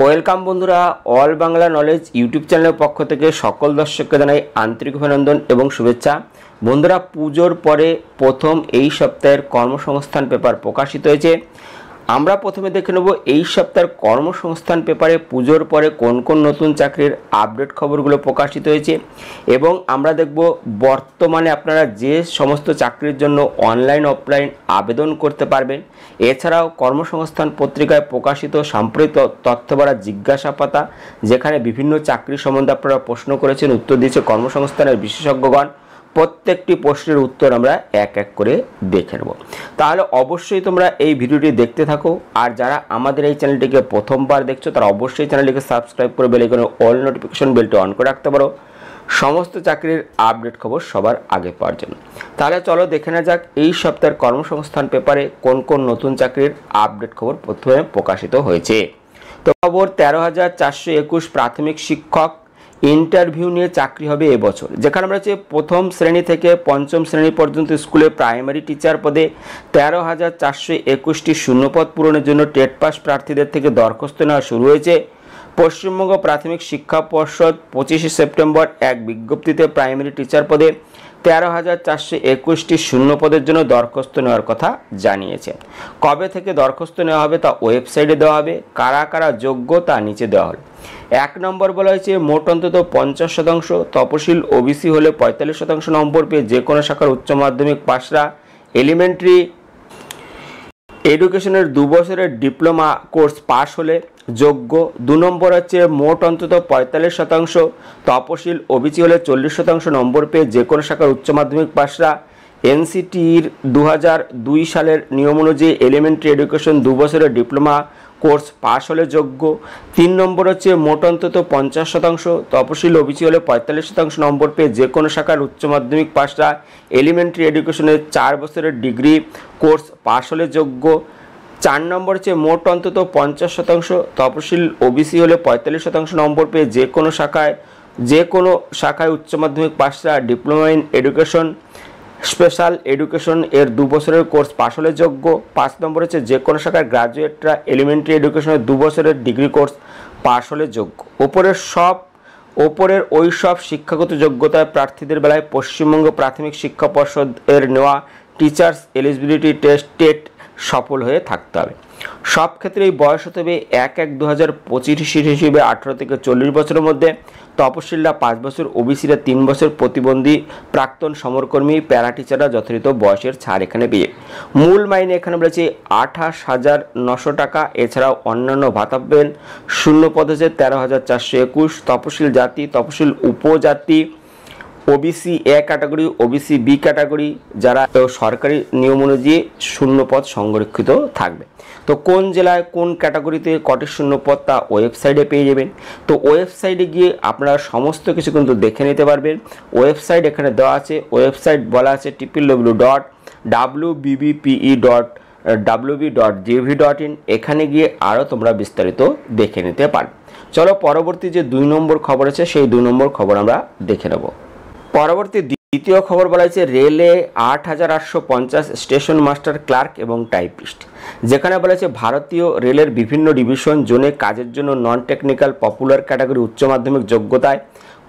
Welcome বন্ধুরা, all Bangla knowledge YouTube চ্যানেলের পক্ষ থেকে সকল দর্শককে জানাই আন্তরিক অভিনন্দন এবং শুভেচ্ছা। বন্ধুরা, পুজোর পরে প্রথম এই সপ্তাহের কর্মসংস্থান পেপার প্রকাশিত হয়েছে। আমরা প্রথমে দেখে নেব এই সপ্তাহের কর্মসংস্থান পেপারে পুজোর পরে কোন কোন নতুন চাকরির আপডেট খবরগুলো প্রকাশিত হয়েছে এবং আমরা দেখব বর্তমানে আপনারা যে সমস্ত চাকরির জন্য অনলাইন অফলাইন আবেদন করতে পারবেন। এছাড়াও কর্মসংস্থান পত্রিকায় প্রকাশিত সাম্প্রতিক তথ্যভরা জিজ্ঞাসা পাতা, যেখানে বিভিন্ন চাকরি সম্বন্ধে আপনারা প্রশ্ন করেছেন, উত্তর দিয়েছে কর্মসংস্থানের বিশেষজ্ঞগণ। প্রত্যেকটি প্রশ্নের উত্তর আমরা এক এক করে দেখে নেব। তাহলে অবশ্যই তোমরা এই ভিডিওটি দেখতে থাকো। আর যারা আমাদের এই চ্যানেলটিকে প্রথমবার দেখছো তারা অবশ্যই চ্যানেলটিকে সাবস্ক্রাইব করে বেল আইকনে অল নোটিফিকেশন বেলটি অন করে রাখতে পারো, সমস্ত চাকরির আপডেট খবর সবার আগে পাওয়ার জন্য। তাহলে চলো দেখে নেওয়া যাক এই সপ্তাহের কর্মসংস্থান পেপারে কোন কোন নতুন চাকরির আপডেট খবর প্রথমে প্রকাশিত হয়েছে। তো খবর 13,421 প্রাথমিক শিক্ষক ইন্টারভিউ নিয়ে চাকরি হবে এবছর, যেখানে আমরা হচ্ছে প্রথম শ্রেণী থেকে পঞ্চম শ্রেণী পর্যন্ত স্কুলে প্রাইমারি টিচার পদে 13,421টি শূন্যপদ পূরণের জন্য টেট পাস প্রার্থীদের থেকে দরখাস্ত নেওয়া শুরু হয়েছে। পশ্চিমবঙ্গ প্রাথমিক শিক্ষা পর্ষদ 25শে সেপ্টেম্বর এক বিজ্ঞপ্তিতে প্রাইমারি টিচার পদে 13,421টি শূন্য পদের জন্য দরখাস্ত নেওয়ার কথা জানিয়েছে। কবে থেকে দরখাস্ত নেওয়া হবে তা ওয়েবসাইটে দেওয়া হবে। কারা কারা যোগ্য তা নিচে দেওয়া হল। 1 নম্বর বলা হয়েছে মোট অন্তত 50% তপশিল ওবিসি হলে 45% নম্বর পেয়ে যে কোনো শাখার উচ্চ মাধ্যমিক পাশরা এলিমেন্টারি এডুকেশনের 2 বছরের ডিপ্লোমা কোর্স পাশ হলে যোগ্য। 2 নম্বর হচ্ছে মোট অন্তত 45% তপশিল ওবিসি হলে 40% নম্বর পেয়ে যে কোনো শাখার উচ্চ মাধ্যমিক পাশরা এনসিটির 2002 সালের নিয়ম অনুযায়ী এলিমেন্টারি এডুকেশন 2 বছরের ডিপ্লোমা কোর্স পাশ হলে যোগ্য। 3 নম্বর হচ্ছে মোট অন্তত 50% তপশিল ওবিসি হলে 45% নম্বর পেয়ে যে কোনো শাখার উচ্চ মাধ্যমিক পাশরা এলিমেন্টারি এডুকেশনের 4 বছরের ডিগ্রি কোর্স পাশ হলে যোগ্য। 4 নম্বর হচ্ছে মোট অন্তত 50% তপশিল ওবিসি হলে 45% নম্বর পেয়ে যে কোনো শাখায় উচ্চ মাধ্যমিক পাশরা diploma in education special education এর 2 বছরের কোর্স পাশ হলে যোগ্য। 5 নম্বর হচ্ছে যে কোনো শাখার গ্রাজুয়েটরা এলিমেন্টারি এডুকেশনের 2 বছরের ডিগ্রি কোর্স পাশ হলে যোগ্য। ওপরের ওই সব শিক্ষাগত যোগ্যতায় প্রার্থীদের বেলায় পশ্চিমবঙ্গ প্রাথমিক শিক্ষা পর্ষদ এর নেওয়া টিচার্স এলিজিবিলিটি টেট সফল হয়ে থাকতে হবে। সব ক্ষেত্রেই বয়স হতে হবে 1/1/2025 হিসেবে 18 থেকে 40 বছরের মধ্যে। তপশিলরা 5 বছর, ওবিসিরা 3 বছর, প্রতিবন্ধী প্রাক্তন সমরকর্মী প্যারা টিচাররা যথাযথ বয়সের ছাড় এখানে পেয়ে। মূল মাইনে এখানে বলেছে 28,900 টাকা। এছাড়াও অন্যান্য ভাতা পাবেন। শূন্য পদ হচ্ছে 13,421। তপশিল জাতি, তপশিল উপজাতি, OBC A category, OBC B category যারা সরকারি নিয়ম অনুযায়ী শূন্যপদ সংরক্ষিত থাকবে। তো কোন জেলায় কোন ক্যাটাগরিতে কটি শূন্যপদ তা ওয়েবসাইটে পেয়ে যাবেন। তো ওয়েবসাইটে গিয়ে আপনারা সমস্ত কিছু কিন্তু দেখে নিতে পারবেন। ওয়েবসাইট এখানে দেওয়া আছে। ওয়েবসাইট বলা আছে www.wbe.wb.gov.in। এখানে গিয়ে আরও তোমরা বিস্তারিত দেখে নিতে পারবে। চলো পরবর্তী যে 2 নম্বর খবর আছে সেই 2 নম্বর খবর আমরা দেখে নেব। পরবর্তী দ্বিতীয় খবর বলা হয়েছে রেলে 8,850 স্টেশন মাস্টার ক্লার্ক এবং টাইপিস্ট, যেখানে বলা হয়েছে ভারতীয় রেলের বিভিন্ন ডিভিশন জোনে কাজের জন্য নন টেকনিক্যাল পপুলার ক্যাটাগরি উচ্চ মাধ্যমিক যোগ্যতায়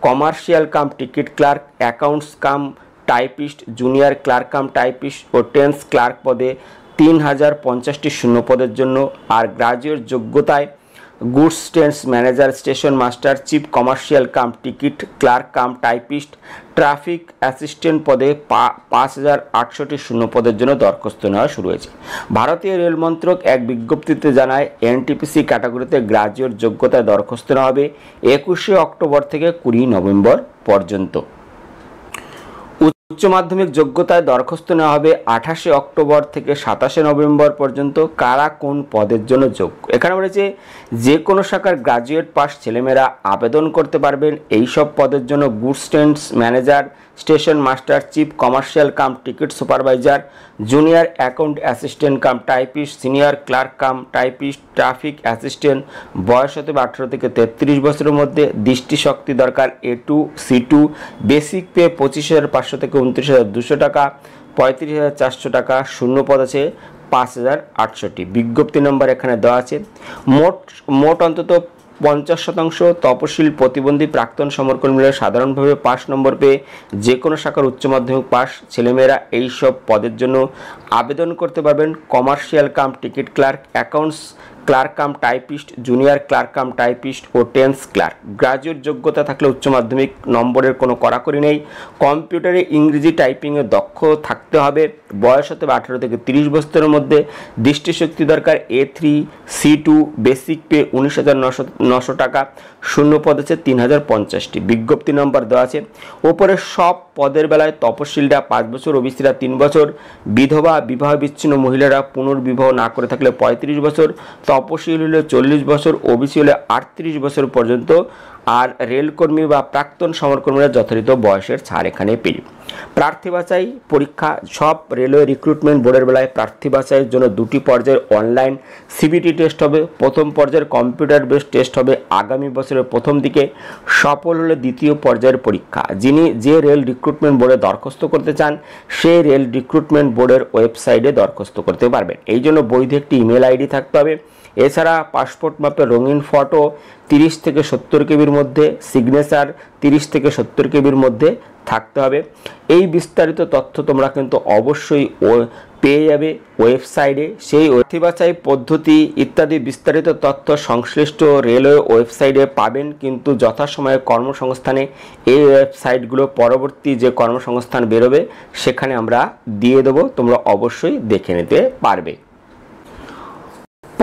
commercial cum ticket clerk, accounts cum typist, junior clerk cum typist ও টেন্স ক্লার্ক পদে 3,050টি শূন্য পদের জন্য। আর গ্রাজুয়েট যোগ্যতায় goods trains manager, station master, chief commercial cum ticket clerk cum typist, traffic assistant পদে 5,800টি শূন্য পদের জন্য দরখাস্ত নেওয়া শুরু হয়েছে। ভারতীয় রেল মন্ত্রক এক বিজ্ঞপ্তিতে জানায় এনটিপিসি ক্যাটাগরিতে গ্রাজুয়েট যোগ্যতায় দরখাস্ত নেওয়া হবে 21শে অক্টোবর থেকে 20 নভেম্বর পর্যন্ত। উচ্চ মাধ্যমিক যোগ্যতায় দরখাস্ত নেওয়া হবে 28শে অক্টোবর থেকে 27শে নভেম্বর পর্যন্ত। কারা কোন পদের জন্য যোগ্য এখানে বলেছে যে কোনো শাখার গ্রাজুয়েট পাস ছেলেমেয়েরা আবেদন করতে পারবেন। এই সব পদের জন্য goods trains manager, station master, chief commercial cum ticket supervisor, junior account assistant cum typist, senior clerk cum typist, traffic assistant. বয়স হতে 18 থেকে 33 বছরের মধ্যে। দৃষ্টিশক্তি দরকার A2 C2। বেসিক পে 25,500 থেকে 29,200 টাকা। 35,400 টাকা। শূন্য পদ আছে 5,800টি। বিজ্ঞপ্তি নম্বর এখানে দেওয়া আছে। মোট অন্তত 50% তপশিল প্রতিবন্ধী প্রাক্তন সমরকর্মীরা সাধারণভাবে 5 নম্বর পেয়ে যে কোনো শাখার উচ্চ মাধ্যমিক পাস ছেলেমেয়েরা এই সব পদের জন্য আবেদন করতে পারবেন। Commercial cum ticket clerk, accounts clerk cum typist, junior clerk cum typist ও টেন্স ক্লার্ক। গ্রাজুয়েট যোগ্যতা থাকলে উচ্চ মাধ্যমিক নম্বরের কোনো কড়াকড়ি নেই। কম্পিউটারে ইংরেজি টাইপিংয়ে দক্ষ থাকতে হবে। বয়স হতে হবে 18 থেকে 30 বছরের মধ্যে। দৃষ্টিশক্তি দরকার। A3 C2 বেসিক পে 19,900 টাকা। শূন্য পদ আছে 3050টি। বিজ্ঞপ্তি নম্বর দেওয়া আছে। ওপরে সব পদের বেলায় তপশিলরা 5 বছর, ওবিসিরা 3 বছর, বিধবা বিবাহ বিচ্ছিন্ন মহিলারা পুনর্বিবাহ না করে থাকলে 35 বছর, তপশিল হলে 40 বছর, ওবিসি হলে 38 বছর পর্যন্ত। আর রেলকর্মী বা প্রাক্তন সমরকর্মীরা যথাযথ বয়সের ছাড় এখানে পেয়ে। প্রার্থী বাছাই পরীক্ষা সব রেলওয়ে রিক্রুটমেন্ট বোর্ডের বেলায় প্রার্থী বাছাইয়ের জন্য 2টি পর্যায়ের অনলাইন সিবিটি টেস্ট হবে। প্রথম পর্যায়ের কম্পিউটার বেসড টেস্ট হবে আগামী বছরের প্রথম দিকে। সফল হলে দ্বিতীয় পর্যায়ের পরীক্ষা। যে রেল রিক্রুটমেন্ট বোর্ডে দরখাস্ত করতে চান সেই রেল রিক্রুটমেন্ট বোর্ডের ওয়েবসাইটে দরখাস্ত করতে পারবেন। এই জন্য বৈধ একটি ইমেল আইডি থাকতে হবে। এছাড়া পাসপোর্ট মাপের রঙিন ফটো 30 থেকে 70 কেবির মধ্যে, সিগনেচার 30 থেকে 70 কেবির মধ্যে থাকতে হবে। এই বিস্তারিত তথ্য তোমরা কিন্তু অবশ্যই পেয়ে যাবে ওয়েবসাইটে। সেই প্রার্থী বাছাই পদ্ধতি ইত্যাদি বিস্তারিত তথ্য সংশ্লিষ্ট রেলওয়ে ওয়েবসাইটে পাবেন, কিন্তু যথাসময়ে কর্মসংস্থানে এই ওয়েবসাইটগুলো পরবর্তী যে কর্মসংস্থান বেরোবে সেখানে আমরা দিয়ে দেবো, তোমরা অবশ্যই দেখে নিতে পারবে।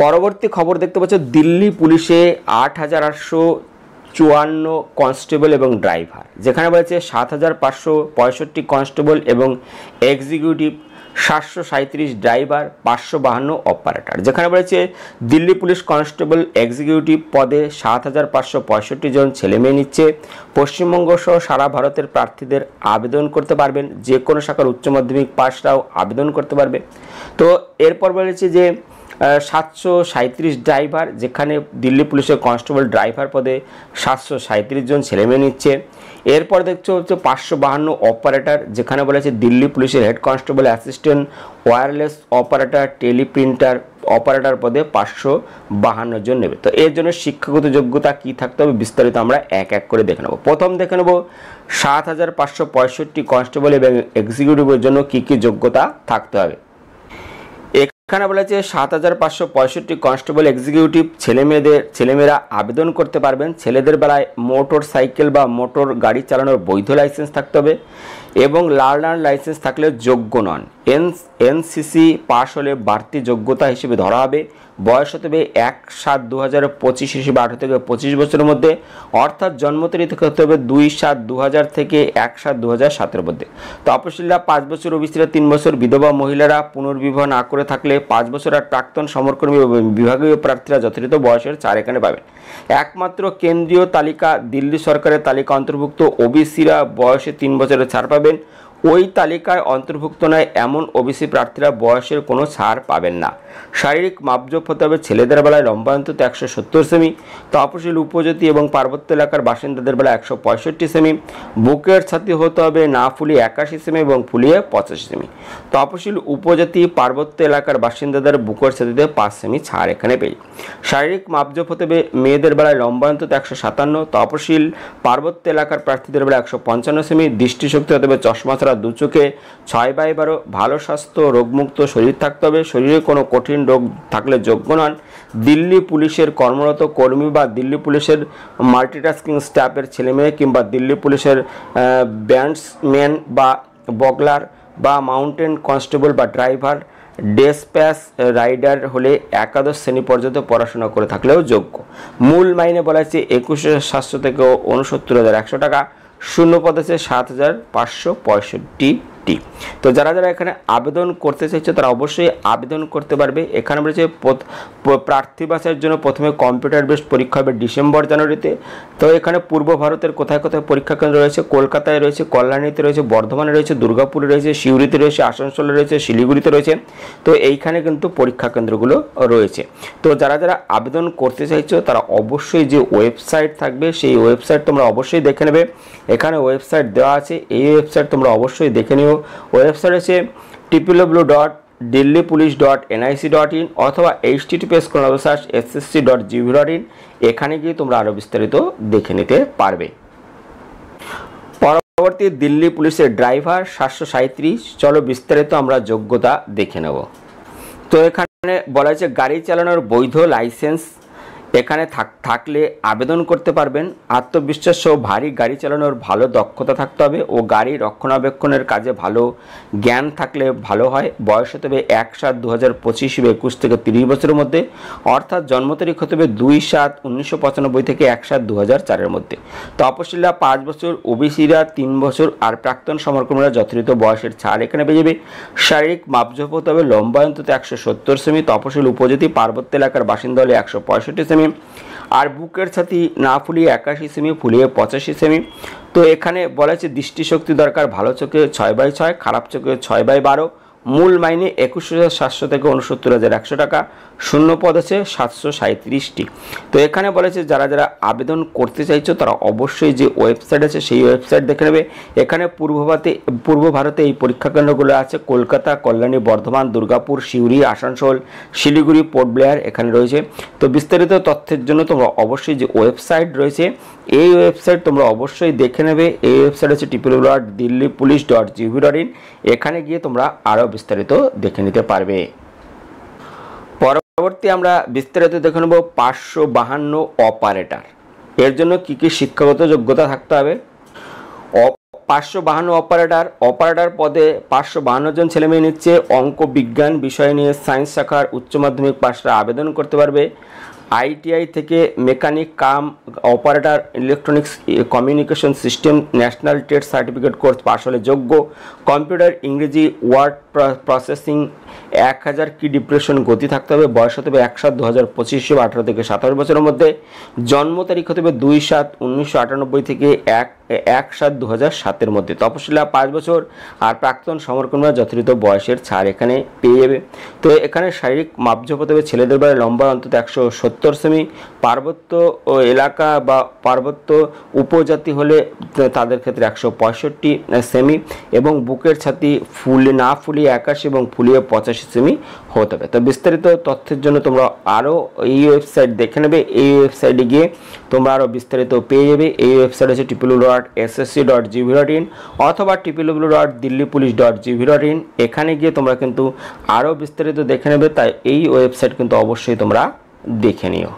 পরবর্তী খবর দেখতে পাচ্ছ, দিল্লি পুলিশে 8,854 কনস্টেবল এবং ড্রাইভার, যেখানে বলেছে 7,565 কনস্টেবল এবং এক্সিকিউটিভ, 737 ড্রাইভার, 552 অপারেটর। যেখানে বলেছে দিল্লি পুলিশ কনস্টেবল এক্সিকিউটিভ পদে 7,565 জন ছেলে মেয়ে নিচ্ছে। পশ্চিমবঙ্গ সহ সারা ভারতের প্রার্থীদের আবেদন করতে পারবেন। যে কোনো শাখার উচ্চ মাধ্যমিক পাসরাও আবেদন করতে পারবে। তো এরপর বলেছে যে 737 ড্রাইভার, যেখানে দিল্লি পুলিশের কনস্টেবল ড্রাইভার পদে 737 জন ছেলেমেয়ে নিচ্ছে। এরপর দেখছো হচ্ছে 552 অপারেটর, যেখানে বলেছে দিল্লি পুলিশের head constable assistant wireless operator teleprinter operator পদে 552 জন নেবে। তো এর জন্য শিক্ষাগত যোগ্যতা কি থাকতে হবে বিস্তারিত আমরা এক এক করে দেখে নেব। প্রথম দেখে নেব 7,565 কনস্টেবল এবং এক্সিকিউটিভের জন্য কি কি যোগ্যতা থাকতে হবে। এখানে বলেছে 7,565 কনস্টেবল এক্সিকিউটিভ ছেলেমেয়েরা আবেদন করতে পারবেন। ছেলেদের বেলায় মোটর সাইকেল বা মোটর গাড়ি চালানোর বৈধ লাইসেন্স থাকতে হবে এবং লার্নার লাইসেন্স থাকলে যোগ্য নন। এনসিসি পাস হলে বাড়তি যোগ্যতা হিসেবে ধরা হবে। বয়স হতে হবে 1/7/2025 হিসেবে 18 থেকে 25 বছরের মধ্যে, অর্থাৎ জন্ম তারিখ হতে হবে 2/7/2000 থেকে 1/7/2017 মধ্যে। তপশিলরা 5 বছর, ওবিসিরা 3 বছর, বিধবা মহিলারা পুনর্বিবাহ না করে থাকলে 5 বছর, আর প্রাক্তন সমরকর্মী এবং বিভাগীয় প্রার্থীরা যথাযথ বয়সের ছাড় এখানে পাবেন। একমাত্র কেন্দ্রীয় তালিকা দিল্লি সরকারের তালিকা অন্তর্ভুক্ত ওবিসিরা বয়সে 3 বছরের ছাড় পাবেন। ওই তালিকায় অন্তর্ভুক্ত নয় এমন ওবিসি প্রার্থীরা বয়সের কোনো ছাড় পাবেন না। শারীরিক মাপজোপ হতে হবে ছেলেদের বেলায় লম্বা অন্তত 170 সেমি, তপশিল উপজাতি এবং পার্বত্য এলাকার বাসিন্দাদের বেলায় 165 সেমি। বুকের ছাতি হতে হবে না ফুলিয়ে 81 সেমি এবং ফুলিয়ে 85 সেমি। তপশিল উপজাতি পার্বত্য এলাকার বাসিন্দাদের বুকের ছাতিতে 5 সেমি ছাড় এখানে পেয়ে। শারীরিক মাপজোপ হতে হবে মেয়েদের বেলায় লম্বা অন্তত 157, তপশিল পার্বত্য এলাকার প্রার্থীদের বেলায় 155 সেমি। দৃষ্টিশক্তি হতে হবে চশমা ছাড়া 2 চোখে 6/12। ভালো স্বাস্থ্য রোগমুক্ত শরীর থাকতে হবে। শরীরে কোনো কঠিন রোগ থাকলে যোগ্য নন। দিল্লি পুলিশের কর্মরত কর্মী বা দিল্লি পুলিশের মাল্টিটাস্কিং স্টাফের ছেলেমেয়ে কিংবা দিল্লি পুলিশের ব্যান্ডসম্যান বা বগলার বা মাউন্টেন কনস্টেবল বা ড্রাইভার ডেসপ্যাচ রাইডার হলে একাদশ শ্রেণী পর্যন্ত পড়াশোনা করে থাকলেও যোগ্য। মূল মাইনে বলা হচ্ছে 21,700 থেকে 69,100 টাকা। শূন্য পদ আছে 7,565টি। তো যারা এখানে আবেদন করতে চাইছে তারা অবশ্যই আবেদন করতে পারবে। এখানে বলেছে প্রার্থী বাছাইয়ের জন্য প্রথমে কম্পিউটার বেসড পরীক্ষা হবে ডিসেম্বর-জানুয়ারিতে। তো এখানে পূর্ব ভারতের কোথায় কোথায় পরীক্ষা কেন্দ্র রয়েছে, কলকাতায় রয়েছে, কল্যাণীতে রয়েছে, বর্ধমানে রয়েছে, দুর্গাপুরে রয়েছে, সিউড়িতে রয়েছে, আসানসোলে রয়েছে, শিলিগুড়িতে রয়েছে। তো এইখানে কিন্তু পরীক্ষা কেন্দ্রগুলো রয়েছে। তো যারা আবেদন করতে চাইছো তারা অবশ্যই যে ওয়েবসাইট থাকবে সেই ওয়েবসাইট তোমরা অবশ্যই দেখে নেবে। এখানে ওয়েবসাইট দেওয়া আছে, এই ওয়েবসাইট তোমরা অবশ্যই দেখে নিও। ওয়েবসাইট আছে www.tnpsc delhipolice.nic.in অথবা https://ssc.gov.in এখানে গিয়ে তোমরা আরও বিস্তারিত দেখে নিতে পারবে। পরবর্তী দিল্লি পুলিশের ড্রাইভার 737। চলো বিস্তারিত আমরা যোগ্যতা দেখে নেব। তো এখানে বলা হয়েছে গাড়ি চালানোর বৈধ লাইসেন্স এখানে থাকলে আবেদন করতে পারবেন। আত্মবিশ্বাস সহ ভারী গাড়ি চালানোর ভালো দক্ষতা থাকতে হবে ও গাড়ি রক্ষণাবেক্ষণের কাজে ভালো জ্ঞান থাকলে ভালো হয়। বয়স হতে হবে 1/7/2025 21 থেকে 30 বছরের মধ্যে, অর্থাৎ জন্ম তারিখ হতে হবে 2/7/1995 থেকে 1/7/2004 মধ্যে। তপশিলীরা 5 বছর, ওবিসিরা 3 বছর আর প্রাক্তন সমরকর্মীরা যথাযথ বয়সের ছাড় এখানে পেয়ে যাবে। শারীরিক মাপজোপ হতে হবে লম্বা অন্তত 170 সেমি, তপশিল উপজাতি পার্বত্য এলাকার বাসিন্দা হলে 165 সেমি আর বুকের ছাতি না ফুলিয়ে 81 সেমি, ফুলিয়ে 85 সেমি। তো এখানে বলা হচ্ছে দৃষ্টিশক্তি দরকার, ভালো চোখে 6/6, খারাপ চোখে 6/12। মূল মাইনে 21,700 থেকে 69,100 টাকা। শূন্য পদ আছে 737টি। তো এখানে বলেছে যারা যারা আবেদন করতে চাইছো তারা অবশ্যই যে ওয়েবসাইট আছে সেই ওয়েবসাইট দেখে নেবে। এখানে পূর্ব ভারতে এই পরীক্ষা কেন্দ্রগুলো আছে কলকাতা, কল্যাণী, বর্ধমান, দুর্গাপুর, সিউড়ি, আসানসোল, শিলিগুড়ি, পোর্ট ব্লেয়ার এখানে রয়েছে। তো বিস্তারিত তথ্যের জন্য তোমরা অবশ্যই যে ওয়েবসাইট রয়েছে এই ওয়েবসাইট তোমরা অবশ্যই দেখে নেবে। এই ওয়েবসাইট হচ্ছে www.delhipolice.gov.in। এখানে গিয়ে তোমরা আরও বিস্তারিত দেখে নিতে পারবে। পরবর্তী আমরা বিস্তারিত দেখে নেব 552 অপারেটর। এর জন্য কি কি শিক্ষাগত যোগ্যতা থাকতে হবে। 552 অপারেটর পদে 552 জন ছেলেমেয়ে নিচ্ছে। অঙ্ক বিজ্ঞান বিষয় নিয়ে সায়েন্স শাখার উচ্চ মাধ্যমিক পাশরা আবেদন করতে পারবে। আইটিআই থেকে মেকানিক কাম operator electronics communication system national trade certificate course পাশ হলে যোগ্য। কম্পিউটার, ইংরেজি, ওয়ার্ড প্রসেসিং 1000 কি ডিপ্রেশন গতি থাকতে হবে। বয়স হতে হবে 1/7/2025 18 থেকে 27 বছরের মধ্যে। জন্ম তারিখ হতে হবে 2/7/1998 থেকে 1/7/2007 মধ্যে। তপশিলা 5 বছর আর প্রাক্তন সমরকর্মীরা যথাযথ বয়সের ছাড় এখানে পেয়ে যাবে। তো এখানে শারীরিক মাপজোপ হতে হবে ছেলেদের বেলায় লম্বা অন্তত 170 সেমি, পার্বত্য এলাকা বা পার্বত্য উপজাতি হলে তাদের ক্ষেত্রে 165 সেমি এবং বুকের ছাতি না ফুলিয়ে 81 এবং ফুলিয়ে 85 সেমি হতে হবে। তো বিস্তারিত তথ্যের জন্য তোমরা আরও এই ওয়েবসাইট দেখে নেবে। এই ওয়েবসাইটে গিয়ে তোমরা আরও বিস্তারিত পেয়ে যাবে। এই ওয়েবসাইট হচ্ছে www.ssc.gov.in অথবা www.delhipolice.gov.in। এখানে গিয়ে তোমরা কিন্তু আরও বিস্তারিত দেখে নেবে। তাই এই ওয়েবসাইট কিন্তু অবশ্যই তোমরা দেখে নিও।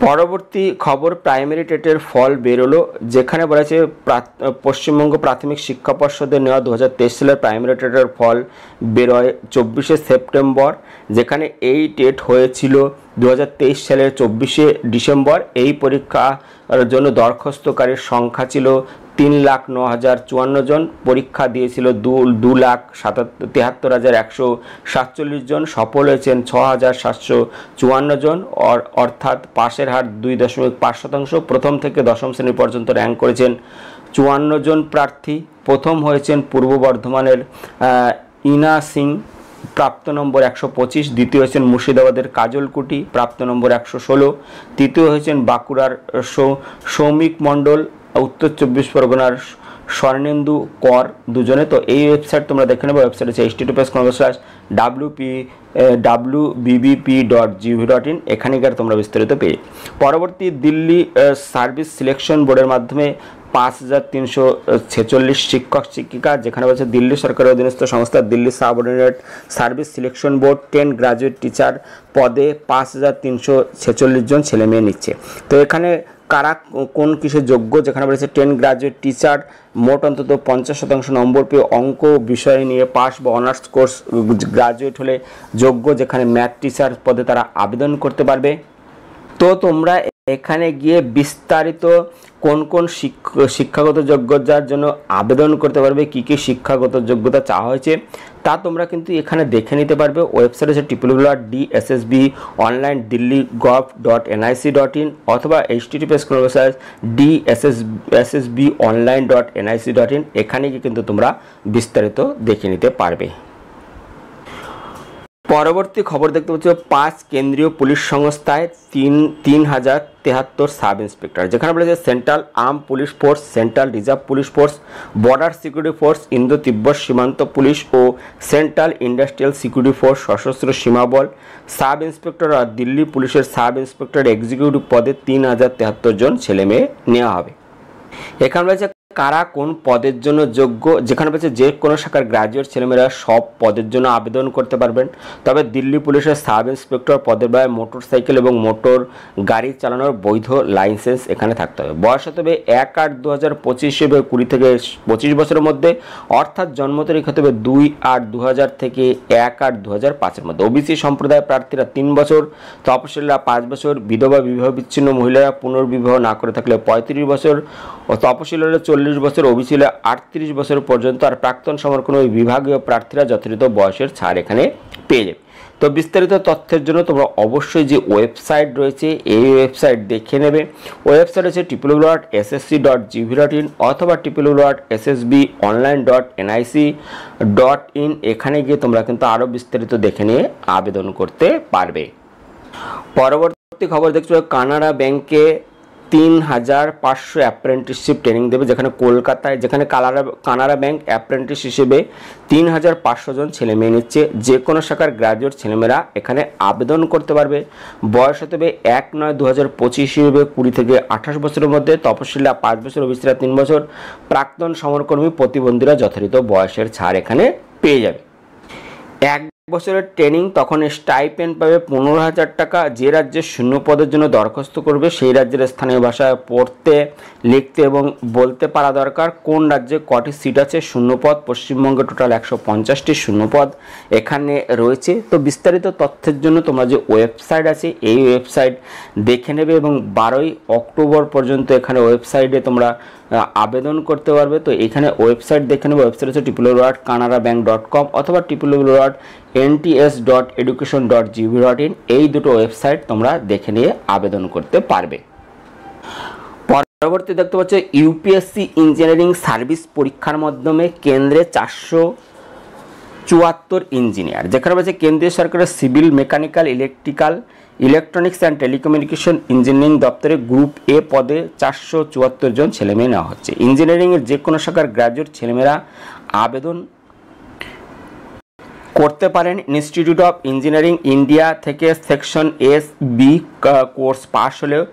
পরবর্তী খবর প্রাইমারি টেটের ফল বেরোলো, যেখানে বলা হয়েছে পশ্চিমবঙ্গ প্রাথমিক শিক্ষা পর্ষদের নেওয়া 2023 সালের প্রাইমারি টেটের ফল বেরোয় 24শে সেপ্টেম্বর, যেখানে এই টেট হয়েছিল 2023 সালের 24শে ডিসেম্বর। এই পরীক্ষার জন্য দরখাস্তকারীর সংখ্যা ছিল 3,09,054 জন। পরীক্ষা দিয়েছিল 2,73,147 জন। সফল হয়েছেন 6,754 জন, অর্থাৎ পাশের হার 2.5%। প্রথম থেকে দশম শ্রেণী পর্যন্ত র্যাঙ্ক করেছেন 54 জন প্রার্থী। প্রথম হয়েছেন পূর্ব বর্ধমানের ইনা সিং, প্রাপ্ত নম্বর 125। দ্বিতীয় হয়েছেন মুর্শিদাবাদের কাজলকুটি, প্রাপ্ত নম্বর 116। তৃতীয় হয়েছেন বাঁকুড়ার সৌমিক মণ্ডল, উত্তর 24 পরগনার স্বর্ণেন্দু কর দুজনে। তো এই ওয়েবসাইট তোমরা দেখে নেবে। ওয়েবসাইট হচ্ছে https://wbbp.gov.in। এখানে গিয়ে তোমরা বিস্তারিত পেয়ে। পরবর্তী দিল্লি সার্ভিস সিলেকশন বোর্ডের মাধ্যমে 5,346 শিক্ষক শিক্ষিকা, যেখানে বলছে দিল্লি সরকারের অধীনস্থ সংস্থা Delhi subordinate service selection board 10 graduate teacher পদে 5,346 জন ছেলে মেয়ে নিচ্ছে। তো এখানে কারা কোন কিসে যোগ্য, যেখানে বলেছে 10 গ্রাজুয়েট টিচার মোট অন্তত 50% নম্বর পেয়ে অঙ্ক বিষয় নিয়ে পাস বা অনার্স কোর্স গ্রাজুয়েট হলে যোগ্য, যেখানে ম্যাথ টিচার পদে তারা আবেদন করতে পারবে। তো তোমরা এখানে গিয়ে বিস্তারিত কোন কোন শিক্ষাগত যোগ্যতার জন্য আবেদন করতে পারবে, কি কি শিক্ষাগত যোগ্যতা চাওয়া হয়েছে তা তোমরা কিন্তু এখানে দেখে নিতে পারবে। ওয়েবসাইট হচ্ছে www.dssb.online.nic.in অথবা https://dssb.online.nic.in। এখানে গিয়ে কিন্তু তোমরা বিস্তারিত দেখে নিতে পারবে। পরবর্তী খবর দেখতে পাচ্ছি 5 কেন্দ্রীয় পুলিশ সংস্থায় 3073 সাব ইন্সপেক্টর, যেখানে বলেছে central arm police force, central reserve police force, border security force, Indo তিব্বত সীমান্ত পুলিশ ও সেন্ট্রাল ইন্ডাস্ট্রিয়াল সিকিউরিটি ফোর্স সশস্ত্র সীমাবল সাব ইন্সপেক্টর আর দিল্লি পুলিশের সাব ইন্সপেক্টর এক্সিকিউটিভ পদে 3073 জন ছেলেমেয়ে নেওয়া হবে। এখানে রয়েছে কারা কোন পদের জন্য যোগ্য, যেখানে বলছে যে কোনো শাখার গ্রাজুয়েট ছেলেমেয়েরা সব পদের জন্য আবেদন করতে পারবেন। তবে দিল্লি পুলিশের সাব ইন্সপেক্টর পদের বেলায় মোটর সাইকেল এবং মোটর গাড়ি চালানোর বৈধ লাইসেন্স এখানে থাকতে হবে। বয়স হতে হবে 1/8/2025 হিসেবে 20 থেকে 25 বছরের মধ্যে, অর্থাৎ জন্ম তারিখ হতে হবে 2/8/2000 থেকে 1/8/2005 মধ্যে। ওবিসি সম্প্রদায় প্রার্থীরা 3 বছর, তপশিলীরা 5 বছর, বিধবা বিবাহ বিচ্ছিন্ন মহিলারা পুনর্বিবাহ না করে থাকলে 35 বছর ও তপশিলীরা 40 বছর, ওবিসিরা 38 বছর পর্যন্ত, আর প্রাক্তন সমরকর্মী বিভাগীয় প্রার্থীরা যথাযথ বয়সের ছাড় এখানে পেয়ে যাবে। তো বিস্তারিত তথ্যের জন্য তোমরা অবশ্যই যে ওয়েবসাইট রয়েছে এই ওয়েবসাইট দেখে নেবে। ওয়েবসাইট হচ্ছে www.ssc.gov.in অথবা www.ssbonline.nic.in। এখানে গিয়ে তোমরা কিন্তু আরও বিস্তারিত দেখে নিয়ে আবেদন করতে পারবে। পরবর্তী খবর দেখছো কানাড়া ব্যাংকে 3500 অ্যাপ্রেন্টিসশিপ ট্রেনিং দেবে, যেখানে কলকাতায়, যেখানে কানাড়া ব্যাংক অ্যাপ্রেন্টিস হিসেবে 3500 জন ছেলে মেয়ে নিচ্ছে। যে কোনো শাখার গ্রাজুয়েট ছেলেমেয়েরা এখানে আবেদন করতে পারবে। বয়স হতে হবে 1/9/2025 হিসেবে 20 থেকে 28 বছরের মধ্যে, তপশিলীরা 5 বছর, ওবিসিরা 3 বছর, প্রাক্তন সমরকর্মী প্রতিবন্ধীরা যথাযথ বয়সের ছাড় এখানে পেয়ে যাবে। 1 বছরের ট্রেনিং, তখন স্টাইপেন্ড পাবে 15,000 টাকা। যে রাজ্যের শূন্য পদের জন্য দরখাস্ত করবে সেই রাজ্যের স্থানীয় ভাষায় পড়তে, লিখতে এবং বলতে পারা দরকার। কোন রাজ্যে কটি সিট আছে শূন্য পদ? পশ্চিমবঙ্গে টোটাল 150টি শূন্য পদ এখানে রয়েছে। তো বিস্তারিত তথ্যের জন্য তোমরা যে ওয়েবসাইট আছে এই ওয়েবসাইট দেখে নেবে এবং 12ই অক্টোবর পর্যন্ত এখানে ওয়েবসাইটে তোমরা আবেদন করতে পারবে। তো এখানে ওয়েবসাইট দেখে নেবে। ওয়েবসাইট হচ্ছে www.canarabank.com অথবা www.nts.education.gov.in। এই দুটো ওয়েবসাইট তোমরা দেখে নিয়ে আবেদন করতে পারবে। পরবর্তী দেখতে পাচ্ছ ইউপিএসসি ইঞ্জিনিয়ারিং সার্ভিস পরীক্ষার মাধ্যমে কেন্দ্রে 474 ইঞ্জিনিয়ার, যেখানে রয়েছে কেন্দ্রীয় সরকারের civil, mechanical, electronics and telecommunication engineering দপ্তরে গ্রুপ এ পদে 474 জন ছেলেমেয়ে নেওয়া হচ্ছে। ইঞ্জিনিয়ারিংয়ের যে কোনো শাখার গ্র্যাজুয়েট ছেলেমেয়েরা আবেদন করতে পারেন। ইনস্টিটিউট অফ ইঞ্জিনিয়ারিং ইন্ডিয়া থেকে সেকশন এস-বি কোর্স পাস হলেও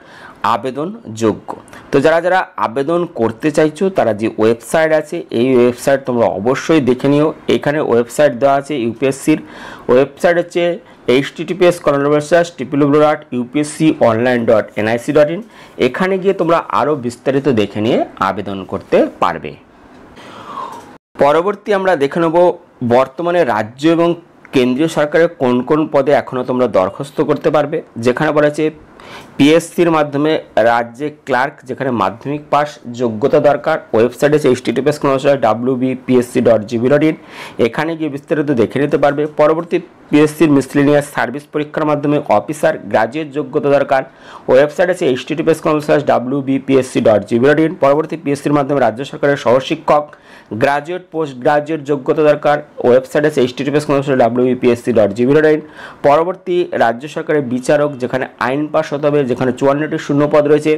আবেদন যোগ্য। তো যারা যারা আবেদন করতে চাইছো তারা যে ওয়েবসাইট আছে এই ওয়েবসাইট তোমরা অবশ্যই দেখে নিও। এখানে ওয়েবসাইট দেওয়া আছে ইউপিএসসির ওয়েবসাইট হচ্ছে https://www.upsconline.nic.in। এখানে গিয়ে তোমরা আরও বিস্তারিত দেখে নিয়ে আবেদন করতে পারবে। পরবর্তী আমরা দেখে নেব বর্তমানে রাজ্য এবং কেন্দ্রীয় সরকারের কোন কোন পদে এখনও তোমরা দরখাস্ত করতে পারবে। যেখানে বলা আছে পিএসসির মাধ্যমে রাজ্যে ক্লার্ক, যেখানে মাধ্যমিক পাস যোগ্যতা দরকার। ওয়েবসাইট আছে https://wbpsc.gov.in। এখানে গিয়ে বিস্তারিত দেখে নিতে পারবে। পরবর্তী পিএসসির মিসলেনিয়াস সার্ভিস পরীক্ষার মাধ্যমে অফিসার গ্রাজুয়েট যোগ্যতা দরকার। ওয়েবসাইট আছে https://wbpsc.gov.in। পরবর্তী পিএসসির মাধ্যমে রাজ্য সরকারের সহশিক্ষক গ্রাজুয়েট, পোস্ট গ্রাজুয়েট যোগ্যতা দরকার। ওয়েবসাইট আছে https://wbpsc.gov.in। পরবর্তী রাজ্য সরকারের বিচারক, যেখানে আইন পাস হতে হবে, যেখানে 54টি শূন্য পদ রয়েছে।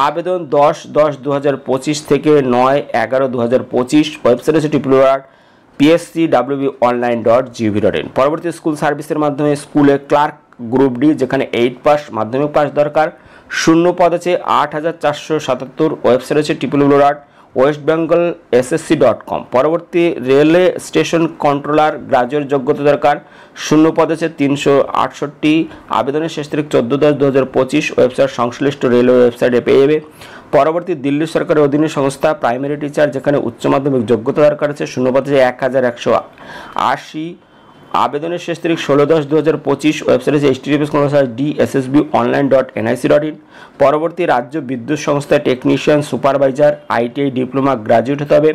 আবেদন 10/10/2025 থেকে 9/11/2025। ওয়েবসাইট আছে www.pscwbonline.gov.in। পরবর্তী স্কুল সার্ভিসের মাধ্যমে স্কুলে ক্লার্ক গ্রুপ ডি, যেখানে 8 পাস মাধ্যমিক পাস দরকার। শূন্য পদ আছে 8477। ওয়েবসাইট আছে www.westbengalssc.com। পরবর্তী রেলওয়ে স্টেশন কন্ট্রোলার গ্রাজুয়েট যোগ্যতা দরকার। শূন্য পদ আছে 368। আবেদনের শেষ তারিখ 14/10/2025। ওয়েবসাইট সংশ্লিষ্ট রেলওয়ে ওয়েবসাইটে পেয়ে যাবে। পরবর্তী দিল্লি সরকারের অধীনে সংস্থা প্রাইমারি টিচার, যেখানে উচ্চ মাধ্যমিক যোগ্যতা দরকার আছে। শূন্য পদ আছে 1180। আবেদনের শেষ তারিখ 16/10/2025। ওয়েবসাইট আছে https://dssbonline.nic.in। পরবর্তী রাজ্য বিদ্যুৎ সংস্থায় technician, supervisor, ITI diploma graduate হতে হবে।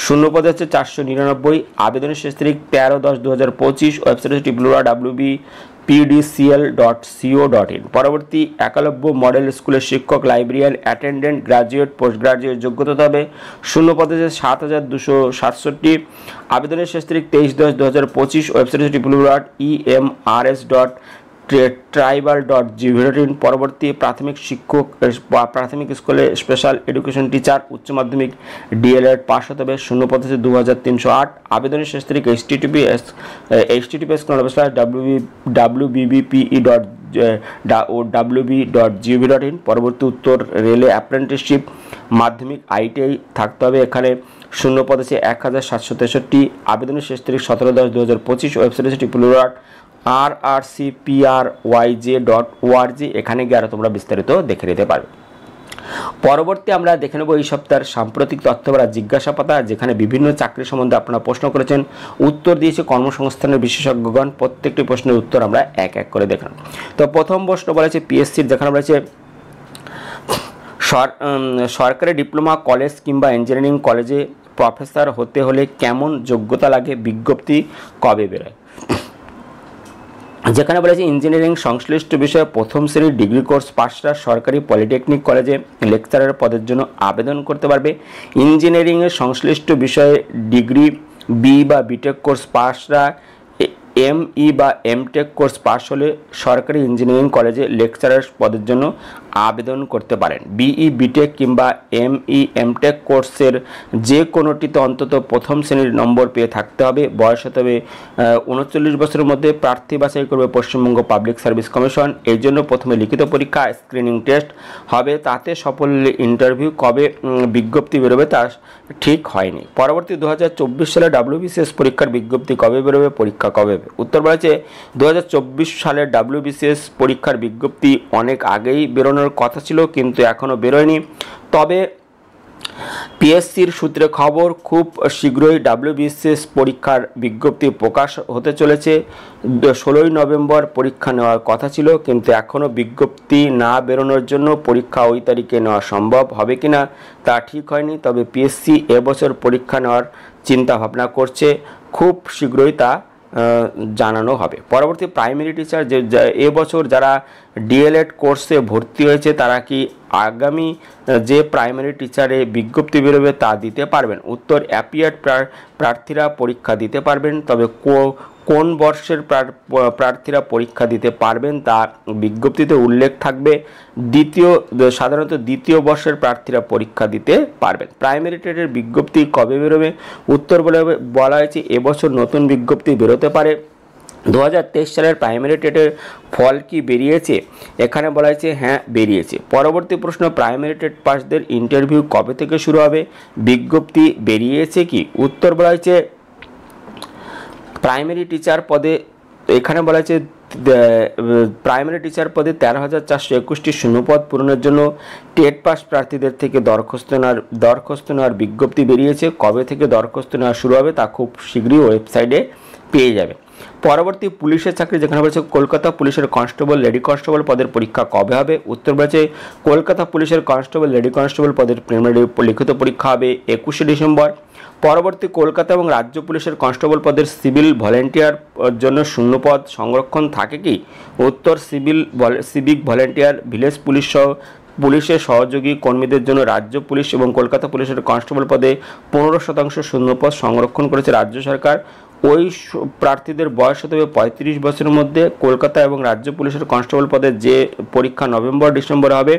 শূন্য পদ আছে 499। আবেদনের শেষ তারিখ 13/10/2025। ওয়েবসাইট আছে www.wbpsc pdcl.co.in। পরবর্তী একলব্য মডেল স্কুলের শিক্ষক, librarian, attendant, graduate, post graduate যোগ্যতা হতে হবে। শূন্য পদে 7,267। আবেদনের শেষ তারিখ 23/10/2025। ওয়েবসাইট হচ্ছে www.emrs.tribal.gov.in। পরবর্তী প্রাথমিক শিক্ষক, প্রাথমিক স্কুলে স্পেশাল এডুকেশন টিচার, উচ্চ মাধ্যমিক ডিএলএড পাস হতে হবে। শূন্য পদ হচ্ছে 2,308। আবেদনের শেষ তারিখ https://www.wbpe.gov.in। পরবর্তী উত্তর, রেলে অ্যাপ্রেন্টিসশিপ, মাধ্যমিক আইটিআই থাকতে হবে এখানে। শূন্য পদ আছে 1,763। আবেদনের শেষ তারিখ 17/10/2025। ওয়েবসাইট হচ্ছে rrcpryj.org। এখানে গিয়ে আরও তোমরা বিস্তারিত দেখে নিতে পারবে। পরবর্তী আমরা দেখে নেব এই সপ্তাহের সাম্প্রতিক তথ্য বা জিজ্ঞাসাপাতা, যেখানে বিভিন্ন চাকরি সম্বন্ধে আপনারা প্রশ্ন করেছেন, উত্তর দিয়েছে কর্মসংস্থানের বিশেষজ্ঞগণ। প্রত্যেকটি প্রশ্নের উত্তর আমরা এক এক করে দেখলাম। তো প্রথম প্রশ্ন বলেছে পিএসসির, যেখানে বলেছে সরকারি ডিপ্লোমা কলেজ কিংবা ইঞ্জিনিয়ারিং কলেজে প্রফেসর হতে হলে কেমন যোগ্যতা লাগে, বিজ্ঞপ্তি কবে বেরোয়। যেখানে বলেছে ইঞ্জিনিয়ারিং সংশ্লিষ্ট বিষয়ে প্রথম শ্রেণীর ডিগ্রি কোর্স পাশরা সরকারি পলিটেকনিক কলেজে লেকচারার পদের জন্য আবেদন করতে পারবে। ইঞ্জিনিয়ারিংয়ের সংশ্লিষ্ট বিষয়ে ডিগ্রি বি বা বিটেক কোর্স পাশরা এমই বা এমটেক কোর্স পাস হলে সরকারি ইঞ্জিনিয়ারিং কলেজে লেকচারার পদের জন্য আবেদন করতে পারেন। বিই, বিটেক কিংবা এমই, এমটেক কোর্সের যে কোনোটিতে অন্তত প্রথম শ্রেণীর নম্বর পেয়ে থাকতে হবে। বয়স হতে হবে 39 বছরের মধ্যে। প্রার্থী বাছাই করবে পশ্চিমবঙ্গ পাবলিক সার্ভিস কমিশন। এই জন্য প্রথমে লিখিত পরীক্ষা, স্ক্রিনিং টেস্ট হবে, তাতে সফল ইন্টারভিউ। কবে বিজ্ঞপ্তি বেরোবে তা ঠিক হয়নি। পরবর্তী 2024 সালে ডাব্লিউবিসিএস পরীক্ষার বিজ্ঞপ্তি কবে বেরোবে, পরীক্ষা কবে? উত্তর বলেছে 2024 সালের ডাব্লিউবিসিএস পরীক্ষার বিজ্ঞপ্তি অনেক আগেই বেরোনোর কথা ছিল, কিন্তু এখনও বেরোয়নি। তবে পিএসসির সূত্রে খবর, খুব শীঘ্রই ডাব্লিউবিসিএস পরীক্ষার বিজ্ঞপ্তি প্রকাশ হতে চলেছে। 16 নভেম্বর পরীক্ষা নেওয়ার কথা ছিল, কিন্তু এখনও বিজ্ঞপ্তি না বেরোনোর জন্য পরীক্ষা ওই তারিখে নেওয়া সম্ভব হবে কিনা তা ঠিক হয়নি। তবে পিএসসি এবছর পরীক্ষা নেওয়ার চিন্তা ভাবনা করছে, খুব শীঘ্রই তা জানানো হবে। পরবর্তী প্রাইমারি টিচার, যে এবছর যারা ডিএলএড কোর্সে ভর্তি হয়েছে তারা কি আগামী যে প্রাইমারি টিচারে বিজ্ঞপ্তি বেরোবে তা দিতে পারবেন? উত্তর, অ্যাপিয়ার্ড প্রার্থীরা পরীক্ষা দিতে পারবেন, তবে কোন বর্ষের প্রার্থীরা পরীক্ষা দিতে পারবেন তা বিজ্ঞপ্তিতে উল্লেখ থাকবে। সাধারণত দ্বিতীয় বর্ষের প্রার্থীরা পরীক্ষা দিতে পারবেন। প্রাইমারি টেটের বিজ্ঞপ্তি কবে বেরোবে? উত্তর বলা হয়েছে এবছর নতুন বিজ্ঞপ্তি বেরোতে পারে। 2023 সালের প্রাইমারি টেটের ফল কি বেরিয়েছে? এখানে বলা হয়েছে হ্যাঁ বেরিয়েছে। পরবর্তী প্রশ্ন, প্রাইমারি টেট পাসদের ইন্টারভিউ কবে থেকে শুরু হবে, বিজ্ঞপ্তি বেরিয়েছে কি? উত্তর বলা হয়েছে প্রাইমারি টিচার পদে, এখানে বলা হয়েছে প্রাইমারি টিচার পদে 13,421টি শূন্যপদ পূরণের জন্য টেট পাস প্রার্থীদের থেকে দরখাস্ত নেওয়ার বিজ্ঞপ্তি বেরিয়েছে। কবে থেকে দরখাস্ত নেওয়া শুরু হবে তা খুব শীঘ্রই ওয়েবসাইটে পেয়ে যাবে। পরবর্তী পুলিশের চাকরি, যেখানে বলেছে কলকাতা পুলিশের কনস্টেবল, লেডি কনস্টেবল পদের পরীক্ষা কবে হবে? উত্তর বলেছে কলকাতা পুলিশের কনস্টেবল, লেডি কনস্টেবল পদের প্রিলিমিনারি লিখিত পরীক্ষা হবে 21 ডিসেম্বর। পরবর্তী কলকাতা এবং রাজ্য পুলিশের কনস্টেবল পদের সিভিল ভলেন্টিয়ার জন্য শূন্যপদ সংরক্ষণ থাকে কি? উত্তর, সিভিক ভলেন্টিয়ার, ভিলেজ পুলিশ সহ পুলিশের সহযোগী কর্মীদের জন্য রাজ্য পুলিশ এবং কলকাতা পুলিশের কনস্টেবল পদে 15% শূন্যপদ সংরক্ষণ করেছে রাজ্য সরকার। ওই প্রার্থীদের বয়স হতে হবে 35 বছরের মধ্যে। কলকাতা এবং রাজ্য পুলিশের কনস্টেবল পদের যে পরীক্ষা নভেম্বর-ডিসেম্বর হবে,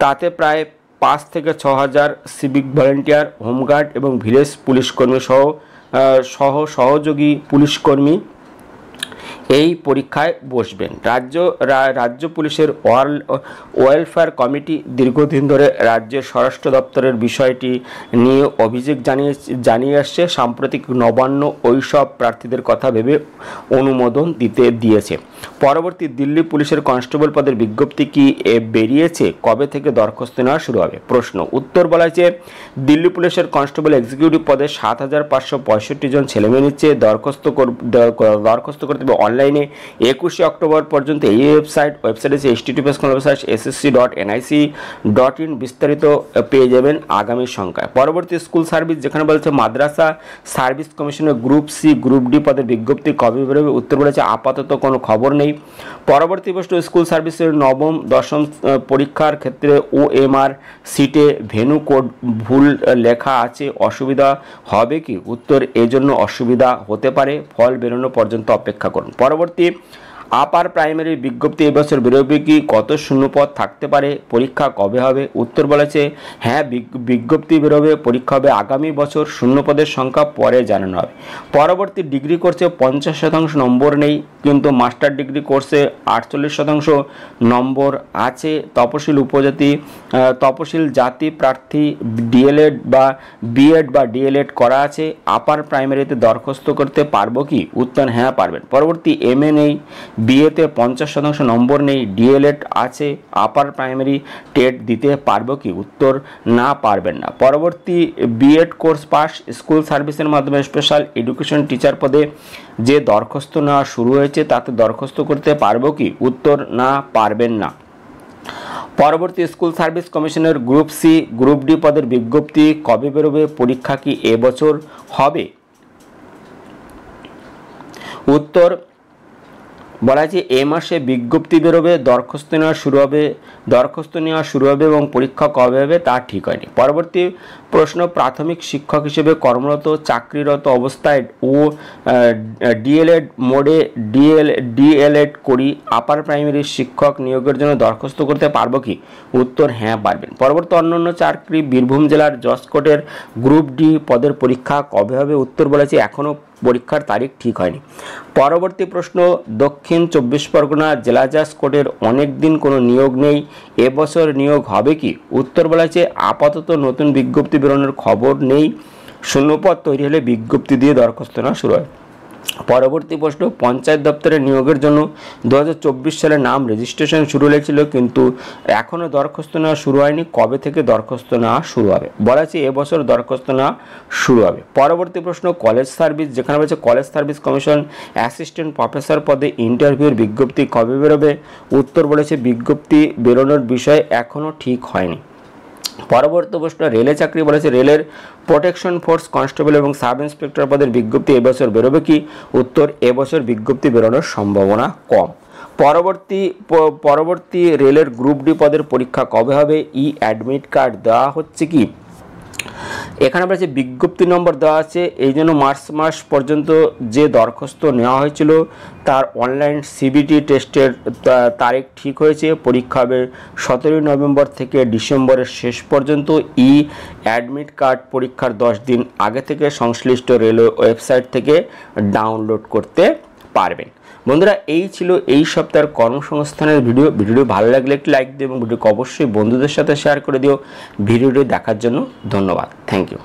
তাতে প্রায় 5 থেকে 6,000 সিভিক ভলেন্টিয়ার, হোমগার্ড এবং ভিলেজ পুলিশ কর্মী সহ সহযোগী পুলিশ কর্মী এই পরীক্ষায় বসবেন। রাজ্য পুলিশের ওয়েলফেয়ার কমিটি দীর্ঘদিন ধরে রাজ্যের স্বরাষ্ট্র দপ্তরের বিষয়টি নিয়ে অভিযোগ জানিয়ে আসছে। সাম্প্রতিক নবান্ন ওইসব প্রার্থীদের কথা ভেবে অনুমোদন দিয়েছে। পরবর্তী দিল্লি পুলিশের কনস্টেবল পদের বিজ্ঞপ্তি কি বেরিয়েছে? কবে থেকে দরখাস্ত নেওয়া শুরু হবে? প্রশ্ন, উত্তর বলা হয়েছে দিল্লি পুলিশের কনস্টেবল এক্সিকিউটিভ পদে 7,565 জন ছেলেমেয়ে নিচ্ছে। দরখাস্ত করতে হবে অনলাইন অনলাইনে 21 অক্টোবর পর্যন্ত এই ওয়েবসাইট আছে https://ssc.nic.in, বিস্তারিত পেয়ে যাবেন আগামী সংখ্যায়। পরবর্তী স্কুল সার্ভিস, যেখানে বলছে মাদ্রাসা সার্ভিস কমিশনের গ্রুপ সি গ্রুপ ডি পদের বিজ্ঞপ্তি কবে বেরোবে? উত্তর বলেছে আপাতত কোনো খবর নেই। পরবর্তী প্রশ্ন, স্কুল সার্ভিসের নবম দশম পরীক্ষার ক্ষেত্রে OMR সিটে ভেনু কোড ভুল লেখা আছে, অসুবিধা হবে কি? উত্তর এজন্য অসুবিধা হতে পারে, ফল বেরোনো পর্যন্ত অপেক্ষা করুন। পরবর্তী, আপার প্রাইমারির বিজ্ঞপ্তি এবছর বেরোবে কি? কত শূন্যপদ থাকতে পারে? পরীক্ষা কবে হবে? উত্তর বলেছে হ্যাঁ, বিজ্ঞপ্তি বেরোবে, পরীক্ষা হবে আগামী বছর, শূন্যপদের সংখ্যা পরে জানানো হবে। পরবর্তী, ডিগ্রি কোর্সে 50% নম্বর নেই, কিন্তু মাস্টার ডিগ্রি কোর্সে 48% নম্বর আছে। তপশিল উপজাতি তপশিল জাতি প্রার্থী ডিএলএড বা বিএড বা ডিএলএড করা আছে, আপার প্রাইমারিতে দরখাস্ত করতে পারবো কি? উত্তর হ্যাঁ পারবেন। পরবর্তী, MA নেই, বিএতে 50% নম্বর নেই, ডিএলএড আছে, আপার প্রাইমারি টেট দিতে পারবো কি? উত্তর না, পারবেন না। পরবর্তী, বিএড কোর্স পাস, স্কুল সার্ভিসের মাধ্যমে স্পেশাল এডুকেশন টিচার পদে যে দরখাস্ত নেওয়া শুরু হয়েছে তাতে দরখাস্ত করতে পারবো কি? উত্তর না, পারবেন না। পরবর্তী, স্কুল সার্ভিস কমিশনের গ্রুপ সি গ্রুপ ডি পদের বিজ্ঞপ্তি কবে বেরোবে? পরীক্ষা কি এবছর হবে? উত্তর বলা আছে এ মাসে বিজ্ঞপ্তি বেরোবে, দরখাস্ত নেওয়া শুরু হবে এবং পরীক্ষা কবে হবে তা ঠিক হয়নি। পরবর্তী প্রশ্ন, প্রাথমিক শিক্ষক হিসেবে কর্মরত চাকরিরত অবস্থায় ও ডিএলএড মোডে ডিএলএড করি আপার প্রাইমারি শিক্ষক নিয়োগের জন্য দরখাস্ত করতে পারবো কি? উত্তর হ্যাঁ পারবেন। পরবর্তী, অন্যান্য চাকরি, বীরভূম জেলার জসকোটের গ্রুপ ডি পদের পরীক্ষা কবে হবে? উত্তর বলেছে এখনও পরীক্ষার তারিখ ঠিক হয়নি। পরবর্তী প্রশ্ন, দক্ষিণ 24 পরগনা জেলা জাজ কোর্টের অনেক দিন কোনো নিয়োগ নেই, এবছর নিয়োগ হবে কি? উত্তর বলা আছে আপাতত নতুন বিজ্ঞপ্তি বেরোনোর খবর নেই, শূন্যপদ তৈরি হলে বিজ্ঞপ্তি দিয়ে দরখাস্ত নেওয়া শুরু হয়। পরবর্তী প্রশ্ন, পঞ্চায়েত দপ্তরে নিয়োগের জন্য 2024 সালে নাম রেজিস্ট্রেশন শুরু হয়েছিল, কিন্তু এখনও দরখাস্ত নেওয়া শুরু হয়নি, কবে থেকে দরখাস্ত নেওয়া শুরু হবে? বলা আছে এবছর দরখাস্ত নেওয়া শুরু হবে। পরবর্তী প্রশ্ন, কলেজ সার্ভিস, যেখানে বলছে college service commission assistant professor পদে ইন্টারভিউর বিজ্ঞপ্তি কবে বেরোবে? উত্তর বলেছে বিজ্ঞপ্তি বেরোনোর বিষয় এখনও ঠিক হয়নি। পরবর্তী প্রশ্ন, রেলে চাকরি, বলেছে রেলের প্রোটেকশন ফোর্স কনস্টেবল এবং সাব ইন্সপেক্টর পদের বিজ্ঞপ্তি এবছর বেরোবে কি? উত্তর এবছর বিজ্ঞপ্তি বেরোনোর সম্ভাবনা কম। পরবর্তী রেলের গ্রুপ ডি পদের পরীক্ষা কবে হবে? অ্যাডমিট কার্ড দেওয়া হচ্ছে কি? এখানে বলেছে বিজ্ঞপ্তি নম্বর দেওয়া আছে, এই জন্য মার্চ মাস পর্যন্ত যে দরখাস্ত নেওয়া হয়েছিল তার অনলাইন সিবিটি টেস্টের তারিখ ঠিক হয়েছে, পরীক্ষা হবে 17 নভেম্বর থেকে ডিসেম্বরের শেষ পর্যন্ত। অ্যাডমিট কার্ড পরীক্ষার 10 দিন আগে থেকে সংশ্লিষ্ট রেলওয়ে ওয়েবসাইট থেকে ডাউনলোড করতে পারবেন। বন্ধুরা, এই ছিল এই সপ্তাহের কর্মসংস্থানের ভিডিওটি ভালো লাগলে একটি লাইক দিও এবং ভিডিওকে অবশ্যই বন্ধুদের সাথে শেয়ার করে দিও। ভিডিওটি দেখার জন্য ধন্যবাদ। Thank you.